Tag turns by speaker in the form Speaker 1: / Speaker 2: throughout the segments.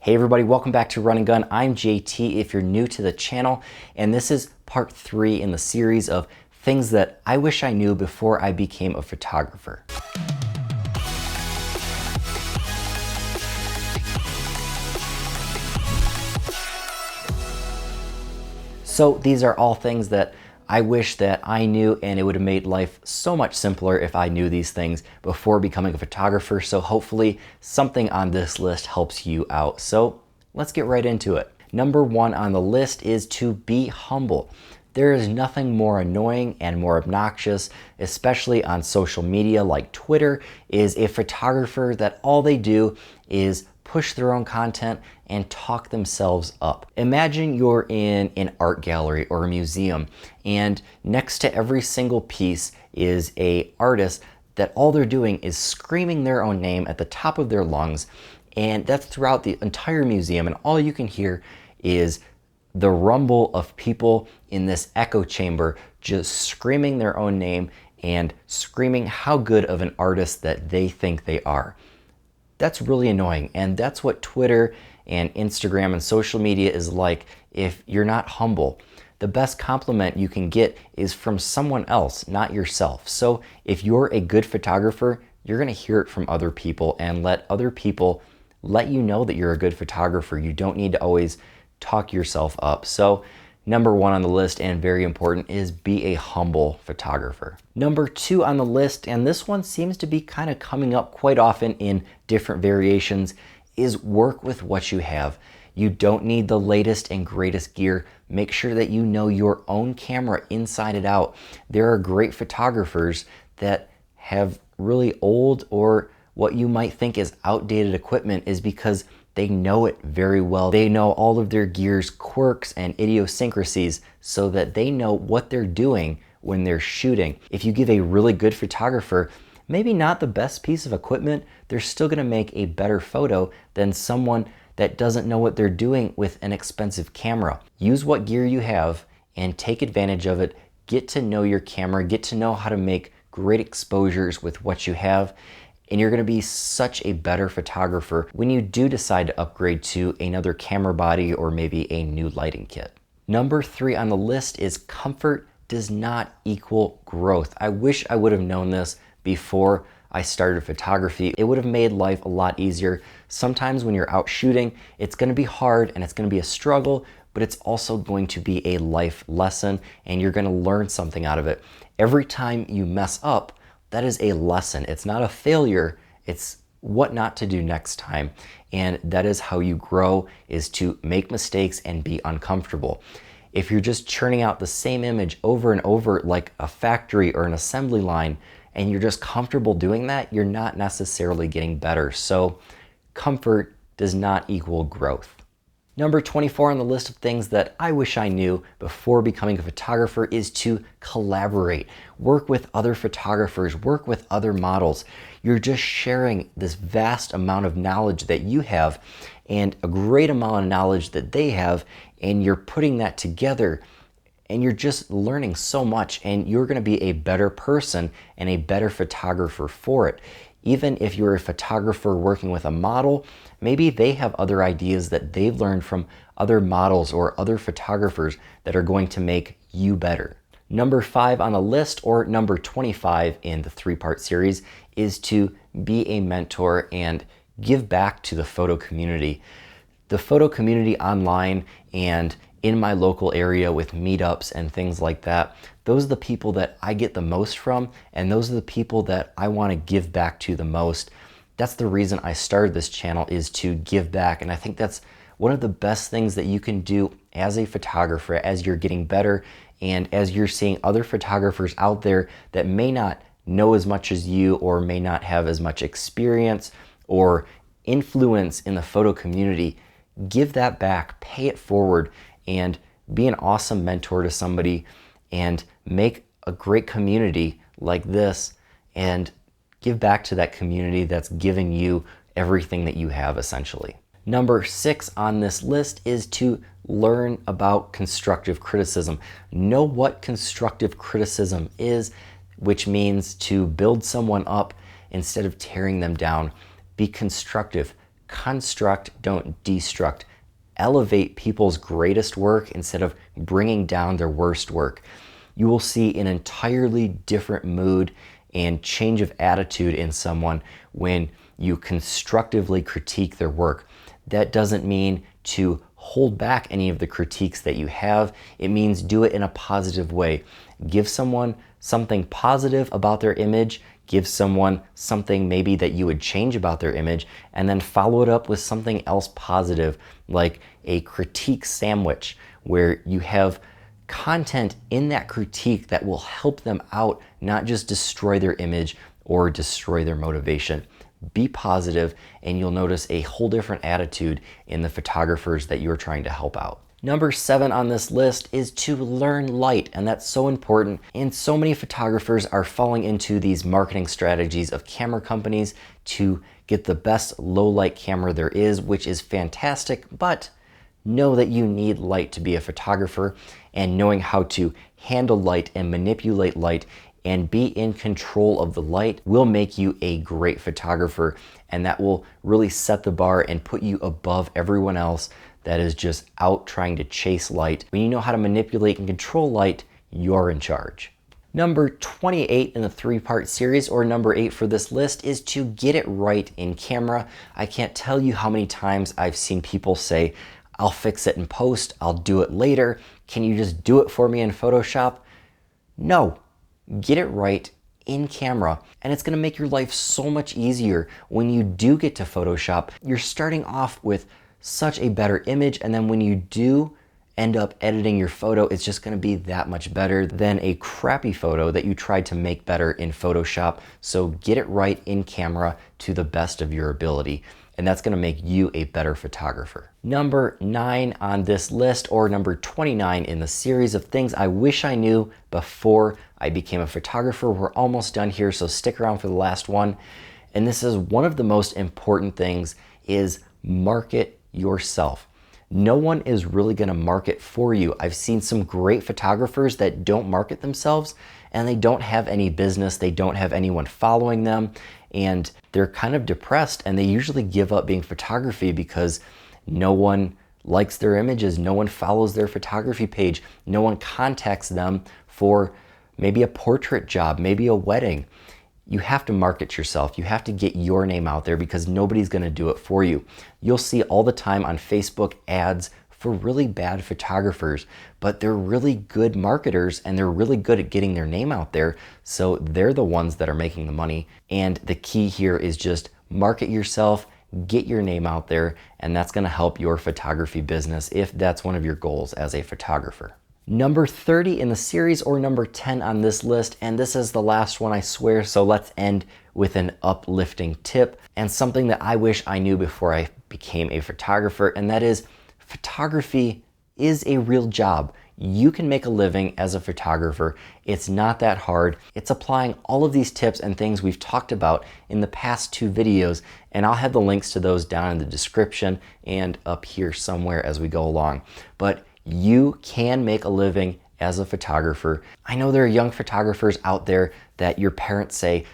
Speaker 1: Hey everybody, welcome back to Run and Gun. I'm JT if you're new to the channel, and this is part 3 in the series of things that I wish I knew before I became a photographer. So these are all things that I wish that I knew, and it would have made life so much simpler if I knew these things before becoming a photographer. So hopefully something on this list helps you out. So let's get right into it. Number 1 on the list is to be humble. There is nothing more annoying and more obnoxious, especially on social media like Twitter, is a photographer that all they do is push their own content and talk themselves up. Imagine you're in an art gallery or a museum, and next to every single piece is an artist that all they're doing is screaming their own name at the top of their lungs, and that's throughout the entire museum, and all you can hear is the rumble of people in this echo chamber just screaming their own name and screaming how good of an artist that they think they are. That's really annoying, and that's what Twitter and Instagram and social media is like if you're not humble. The best compliment you can get is from someone else, not yourself. So if you're a good photographer, you're gonna hear it from other people and let other people let you know that you're a good photographer. You don't need to always talk yourself up. So number 1 on the list, and very important, is be a humble photographer. Number 2 on the list, and this one seems to be kind of coming up quite often in different variations, is work with what you have. You don't need the latest and greatest gear. Make sure that you know your own camera inside and out. There are great photographers that have really old, or what you might think is outdated equipment, is because they know it very well. They know all of their gear's quirks and idiosyncrasies so that they know what they're doing when they're shooting. If you give a really good photographer maybe not the best piece of equipment, they're still gonna make a better photo than someone that doesn't know what they're doing with an expensive camera. Use what gear you have and take advantage of it. Get to know your camera, get to know how to make great exposures with what you have, and you're gonna be such a better photographer when you do decide to upgrade to another camera body or maybe a new lighting kit. Number 3 on the list is comfort does not equal growth. I wish I would have known this before I started photography. It would have made life a lot easier. Sometimes when you're out shooting, it's gonna be hard and it's gonna be a struggle, but it's also going to be a life lesson, and you're gonna learn something out of it. Every time you mess up, that is a lesson. It's not a failure, it's what not to do next time. And that is how you grow, is to make mistakes and be uncomfortable. If you're just churning out the same image over and over like a factory or an assembly line, and you're just comfortable doing that, you're not necessarily getting better. So comfort does not equal growth. Number 24 on the list of things that I wish I knew before becoming a photographer is to collaborate. Work with other photographers, work with other models. You're just sharing this vast amount of knowledge that you have and a great amount of knowledge that they have, and you're putting that together, and you're just learning so much, and you're gonna be a better person and a better photographer for it. Even if you're a photographer working with a model, maybe they have other ideas that they've learned from other models or other photographers that are going to make you better. Number 5 on the list, or number 25 in the 3-part series, is to be a mentor and give back to the photo community. The photo community online and in my local area with meetups and things like that, those are the people that I get the most from, and those are the people that I want to give back to the most. That's the reason I started this channel, is to give back, and I think that's one of the best things that you can do as a photographer as you're getting better and as you're seeing other photographers out there that may not know as much as you or may not have as much experience or influence in the photo community. Give that back, pay it forward, and be an awesome mentor to somebody and make a great community like this and give back to that community that's giving you everything that you have, essentially. Number 6 on this list is to learn about constructive criticism. Know what constructive criticism is, which means to build someone up instead of tearing them down. Be constructive. construct, don't destruct. Elevate people's greatest work instead of bringing down their worst work. You will see an entirely different mood and change of attitude in someone when you constructively critique their work. That doesn't mean to hold back any of the critiques that you have. It means do it in a positive way. Give someone something positive about their image, give someone something maybe that you would change about their image, and then follow it up with something else positive, like a critique sandwich, where you have content in that critique that will help them out, not just destroy their image or destroy their motivation. Be positive, and you'll notice a whole different attitude in the photographers that you're trying to help out. Number 7 on this list is to learn light, and that's so important. And so many photographers are falling into these marketing strategies of camera companies to get the best low light camera there is, which is fantastic, but know that you need light to be a photographer, and knowing how to handle light and manipulate light and be in control of the light will make you a great photographer, and that will really set the bar and put you above everyone else that is just out trying to chase light. When you know how to manipulate and control light, you're in charge. Number 28 in the 3-part series, or number 8 for this list, is to get it right in camera. I can't tell you how many times I've seen people say, I'll fix it in post, I'll do it later. Can you just do it for me in Photoshop? No, get it right in camera, and it's gonna make your life so much easier when you do get to Photoshop. You're starting off with such a better image, and then when you do end up editing your photo, it's just gonna be that much better than a crappy photo that you tried to make better in Photoshop. So get it right in camera to the best of your ability, and that's gonna make you a better photographer. Number 9 on this list, or number 29 in the series of things I wish I knew before I became a photographer. We're almost done here, so stick around for the last one. And this is one of the most important things, is market yourself. No one is really gonna market for you. I've seen some great photographers that don't market themselves, and they don't have any business, they don't have anyone following them, and they're kind of depressed, and they usually give up being photography because no one likes their images, no one follows their photography page, no one contacts them for maybe a portrait job, maybe a wedding. You have to market yourself. You have to get your name out there because nobody's gonna do it for you. You'll see all the time on Facebook ads for really bad photographers, but they're really good marketers and they're really good at getting their name out there. So they're the ones that are making the money. And the key here is just market yourself, get your name out there, and that's gonna help your photography business if that's one of your goals as a photographer. Number 30 in the series, or number 10 on this list, and this is the last one, I swear, so let's end with an uplifting tip and something that I wish I knew before I became a photographer, and that is photography is a real job. You can make a living as a photographer. It's not that hard. It's applying all of these tips and things we've talked about in the past 2 videos, and I'll have the links to those down in the description and up here somewhere as we go along. But you can make a living as a photographer. I know there are young photographers out there that your parents say,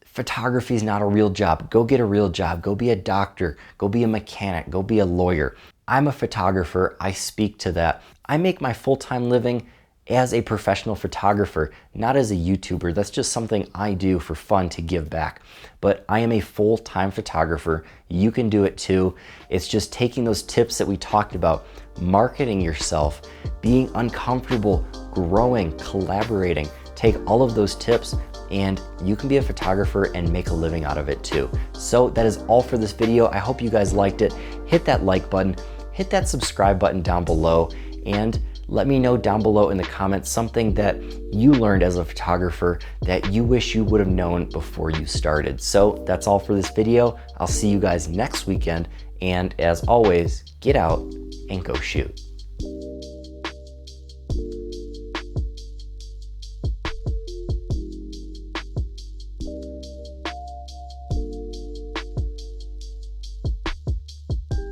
Speaker 1: photography is not a real job. Go get a real job. Go be a doctor. Go be a mechanic. Go be a lawyer. I'm a photographer. I speak to that. I make my full-time living as a professional photographer, not as a YouTuber. That's just something I do for fun to give back. But I am a full-time photographer. You can do it too. It's just taking those tips that we talked about, marketing yourself, being uncomfortable, growing, collaborating. Take all of those tips and you can be a photographer and make a living out of it too. So that is all for this video. I hope you guys liked it. Hit that like button, hit that subscribe button down below, and let me know down below in the comments something that you learned as a photographer that you wish you would have known before you started. So that's all for this video. I'll see you guys next weekend. And as always, get out and go shoot.